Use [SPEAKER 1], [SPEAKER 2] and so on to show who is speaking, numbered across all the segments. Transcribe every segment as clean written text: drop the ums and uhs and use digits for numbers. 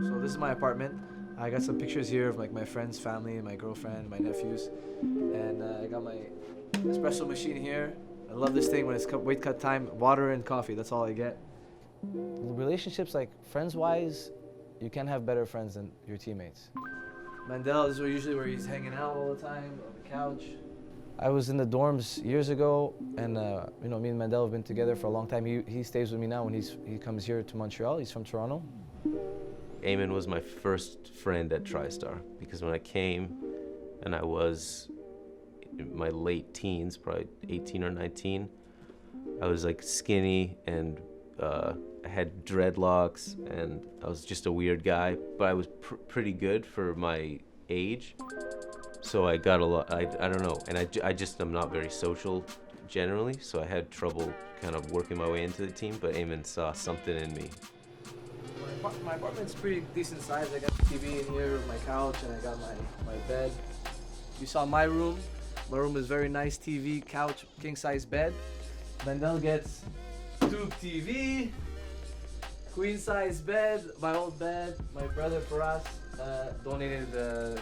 [SPEAKER 1] So this is my apartment. I got some pictures here of like my friends, family, my girlfriend, my nephews, and I got my espresso machine here. I love this thing when it's weight cut time. Water and coffee. That's all I get. Relationships, like friends-wise, you can't have better friends than your teammates. Mandel is usually where he's hanging out all the time on the couch. I was in the dorms years ago, and me and Mandel have been together for a long time. He stays with me now when he comes here to Montreal. He's from Toronto.
[SPEAKER 2] Aiemann was my first friend at Tristar, because when I came and I was in my late teens, probably 18 or 19, I was like skinny and I had dreadlocks and I was just a weird guy, but I was pretty good for my age. So I got a lot, I don't know, and I just am not very social generally, so I had trouble kind of working my way into the team, but Aiemann saw something in me.
[SPEAKER 1] My apartment's pretty decent size. I got the TV in here, my couch, and I got my bed. You saw my room. My room is very nice, TV, couch, king-size bed. Mandel gets tube TV, queen-size bed, my old bed. My brother Faraz donated the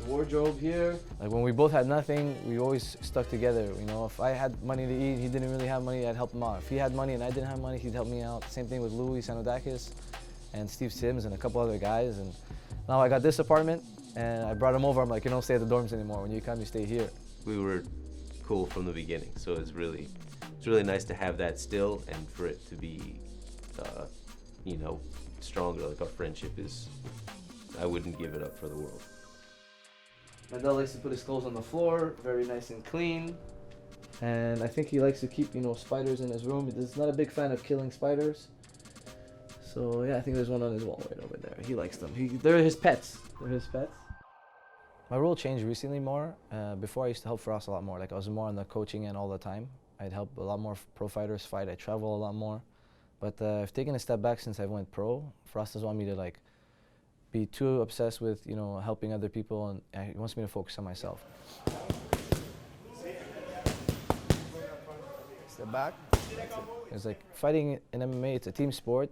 [SPEAKER 1] wardrobe here. Like when we both had nothing, we always stuck together. You know, if I had money to eat, he didn't really have money, I'd help him out. If he had money and I didn't have money, he'd help me out. Same thing with Louis Sanodakis and Steve Sims and a couple other guys. And now I got this apartment and I brought him over. I'm like, you don't stay at the dorms anymore. When you come, you stay here.
[SPEAKER 2] We were cool from the beginning, so it's really nice to have that still and for it to be, stronger. Like our friendship is, I wouldn't give it up for the world. Mandel
[SPEAKER 1] likes to put his clothes on the floor, very nice and clean. And I think he likes to keep, spiders in his room. He's not a big fan of killing spiders. So yeah, I think there's one on his wall right over there. He likes them. They're his pets. My role changed recently more. Before I used to help Faraz a lot more. Like I was more on the coaching end all the time. I'd help a lot more pro fighters fight. I travel a lot more. But I've taken a step back since I went pro. Faraz doesn't want me to be too obsessed with helping other people, and he wants me to focus on myself. Step back. It's like fighting in MMA. It's a team sport,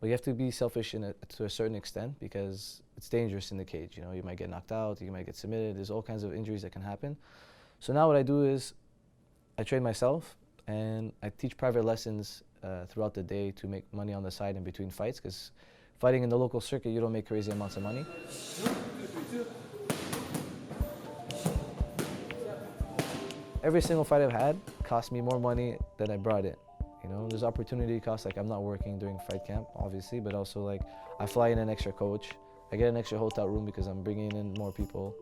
[SPEAKER 1] but you have to be selfish to a certain extent because it's dangerous in the cage. You might get knocked out, you might get submitted. There's all kinds of injuries that can happen. So now what I do is I train myself and I teach private lessons throughout the day to make money on the side in between fights, because fighting in the local circuit, you don't make crazy amounts of money. Every single fight I've had cost me more money than I brought in. There's opportunity costs, like I'm not working during fight camp, obviously, but also like I fly in an extra coach. I get an extra hotel room because I'm bringing in more people,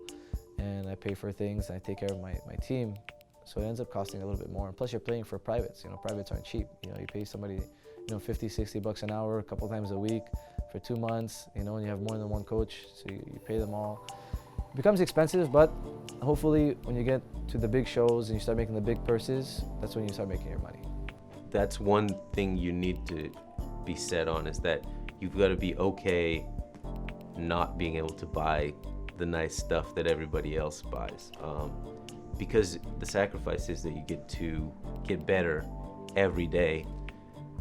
[SPEAKER 1] and I pay for things, and I take care of my team. So it ends up costing a little bit more. And plus you're playing for privates. Privates aren't cheap. You pay somebody, 50, 60 bucks an hour, a couple times a week for 2 months, and you have more than one coach, so you pay them all. It becomes expensive, but hopefully when you get to the big shows and you start making the big purses, that's when you start making your money.
[SPEAKER 2] That's one thing you need to be set on, is that you've got to be okay not being able to buy the nice stuff that everybody else buys. Because the sacrifice is that you get to get better every day,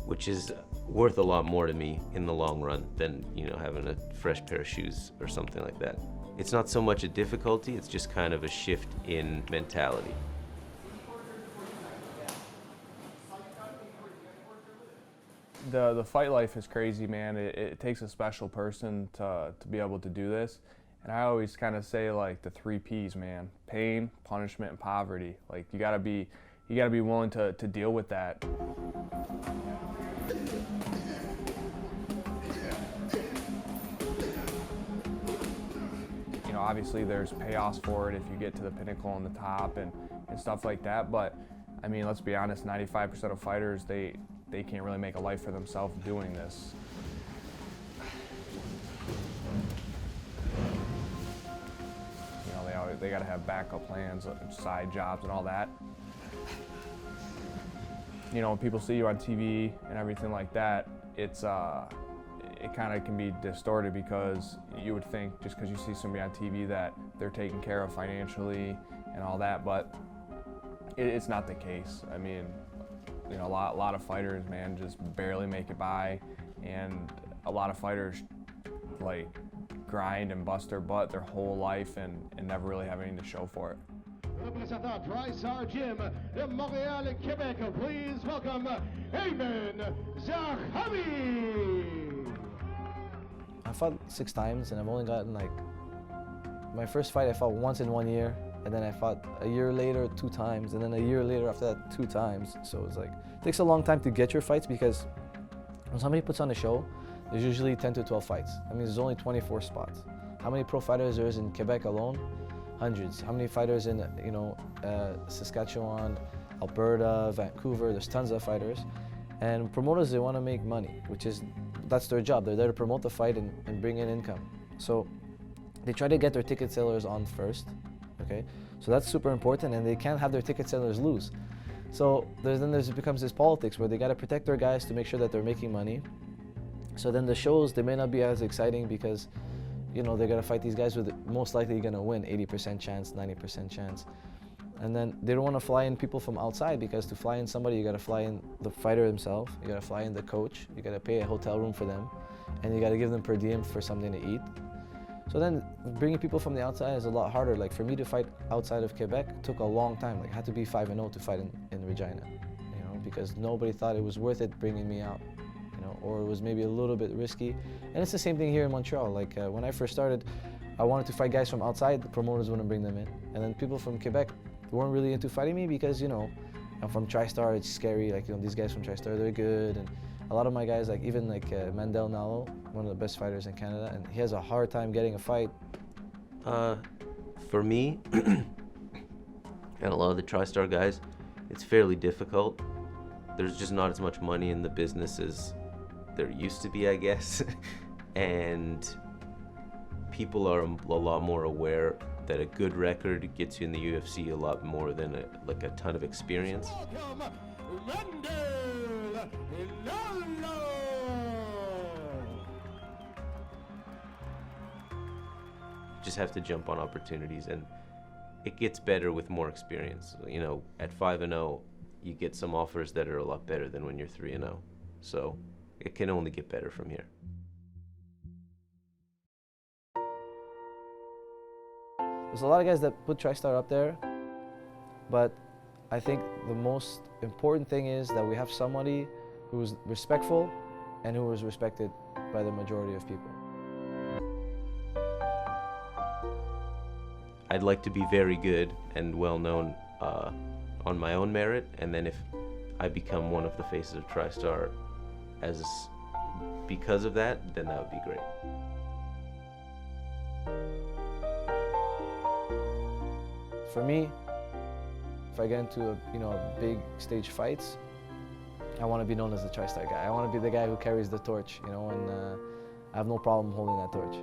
[SPEAKER 2] which is worth a lot more to me in the long run than having a fresh pair of shoes or something like that. It's not so much a difficulty, it's just kind of a shift in mentality.
[SPEAKER 3] The fight life is crazy, man. It takes a special person to be able to do this. And I always kind of say like the 3 Ps, man: pain, punishment, and poverty. Like you gotta be willing to deal with that. Obviously there's payoffs for it if you get to the pinnacle on the top and stuff like that. But I mean, let's be honest, 95% of fighters, they can't really make a life for themselves doing this. They got to have backup plans, side jobs, and all that. When people see you on TV and everything like that, it kind of can be distorted, because you would think just because you see somebody on TV that they're taken care of financially and all that, but it's not the case. I mean, a lot of fighters, man, just barely make it by, and a lot of fighters like grind and bust their butt their whole life and never really have anything to show for it.
[SPEAKER 4] Représentant Tristar Gym de Montréal, Québec, please welcome Aiemann Zahabi.
[SPEAKER 1] I fought 6 times and I've only gotten like, my first fight I fought once in 1 year, and then I fought a year later 2 times, and then a year later after that 2 times. So it's like, it takes a long time to get your fights because when somebody puts on a show, there's usually 10 to 12 fights. I mean, there's only 24 spots. How many pro fighters there is in Quebec alone? Hundreds. How many fighters in, Saskatchewan, Alberta, Vancouver? There's tons of fighters. And promoters, they want to make money, that's their job. They're there to promote the fight and bring in income. So they try to get their ticket sellers on first, okay? So that's super important, and they can't have their ticket sellers lose. So there becomes this politics where they got to protect their guys to make sure that they're making money. So then the shows, they may not be as exciting because, they're going to fight these guys with most likely going to win, 80% chance, 90% chance. And then they don't want to fly in people from outside, because to fly in somebody, you got to fly in the fighter himself, you got to fly in the coach, you got to pay a hotel room for them, and you got to give them per diem for something to eat. So then bringing people from the outside is a lot harder. Like for me to fight outside of Quebec took a long time. Like I had to be 5-0 to fight in Regina, because nobody thought it was worth it bringing me out, or it was maybe a little bit risky. And it's the same thing here in Montreal. Like when I first started, I wanted to fight guys from outside, the promoters wouldn't bring them in. And then people from Quebec weren't really into fighting me because, I'm from Tristar, it's scary. Like, these guys from Tristar, they're good. And a lot of my guys, like even Mandel Nallo, one of the best fighters in Canada, and he has a hard time getting a fight.
[SPEAKER 2] For me, and a lot of the Tristar guys, it's fairly difficult. There's just not as much money in the business as there used to be, I guess. And people are a lot more aware that a good record gets you in the UFC a lot more than a ton of experience.
[SPEAKER 4] Welcome, Mandel Nallo.
[SPEAKER 2] Just have to jump on opportunities, and it gets better with more experience. At 5-0, you get some offers that are a lot better than when you're 3-0. So it can only get better from here.
[SPEAKER 1] There's a lot of guys that put Tristar up there, but I think the most important thing is that we have somebody who's respectful and who is respected by the majority of people.
[SPEAKER 2] I'd like to be very good and well known on my own merit, and then if I become one of the faces of Tristar because of that, then that would be great.
[SPEAKER 1] For me, if I get into a big stage fights, I want to be known as the Tristar guy. I want to be the guy who carries the torch, and I have no problem holding that torch.